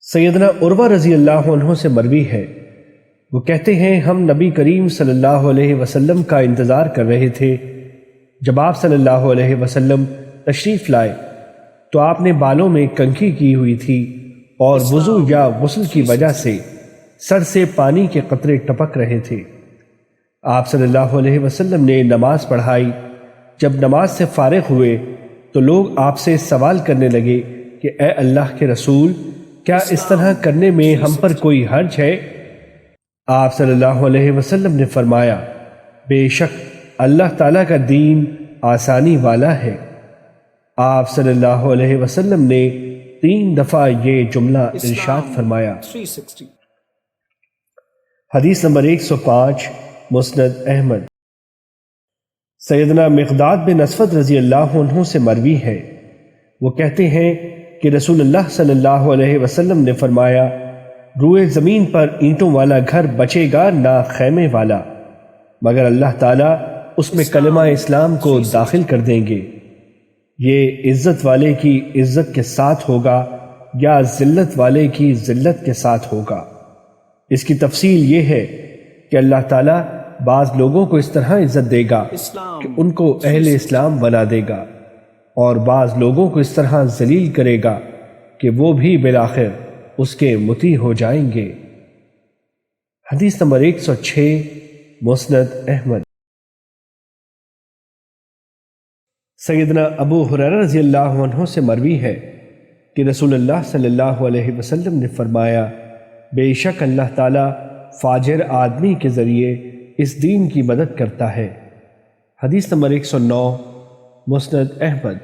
سیدنا عروہ رضی اللہ عنہ سے مروی ہے، وہ کہتے ہیں ہم نبی کریم صلی اللہ علیہ وسلم کا انتظار کر رہے تھے۔ جب آپ صلی اللہ علیہ وسلم تشریف لائے تو آپ نے بالوں میں کنگھی کی ہوئی تھی اور وضو یا غسل کی وجہ سے سر سے پانی کے قطرے ٹپک رہے تھے۔ آپ صلی اللہ علیہ وسلم نے نماز پڑھائی۔ جب نماز سے فارغ ہوئے تو لوگ آپ سے سوال کرنے لگے کہ اے اللہ کے رسول، کیا اس طرح کرنے میں ہم پر کوئی حرج ہے؟ آپ صلی اللہ علیہ وسلم نے فرمایا، بے شک اللہ تعالیٰ کا دین آسانی والا ہے۔ آپ صلی اللہ علیہ وسلم نے 3 دفعہ یہ جملہ ارشاد فرمایا۔ حدیث نمبر 105 مسند احمد۔ سیدنا مقداد بن اسود رضی اللہ عنہ سے مروی ہے، وہ کہتے ہیں کہ رسول اللہ صلی اللہ علیہ وسلم نے فرمایا، روئے زمین پر اینٹوں والا گھر بچے گا نہ خیمے والا، مگر اللہ تعالیٰ اس میں کلمہ اسلام کو داخل کر دیں گے۔ یہ عزت والے کی عزت کے ساتھ ہوگا یا ذلت والے کی ذلت کے ساتھ ہوگا۔ اس کی تفصیل یہ ہے کہ اللہ تعالیٰ بعض لوگوں کو اس طرح عزت دے گا کہ ان کو اہل اسلام بنا دے گا، اور بعض لوگوں کو اس طرح ذلیل کرے گا کہ وہ بھی بالآخر اس کے مطیع ہو جائیں گے۔ حدیث نمبر 106 مسند احمد۔ سیدنا ابو ہریرہ رضی اللہ عنہ سے مروی ہے کہ رسول اللہ صلی اللہ علیہ وسلم نے فرمایا، بے شک اللہ تعالیٰ فاجر آدمی کے ذریعے اس دین کی مدد کرتا ہے۔ حدیث نمبر 109 مسند احمد۔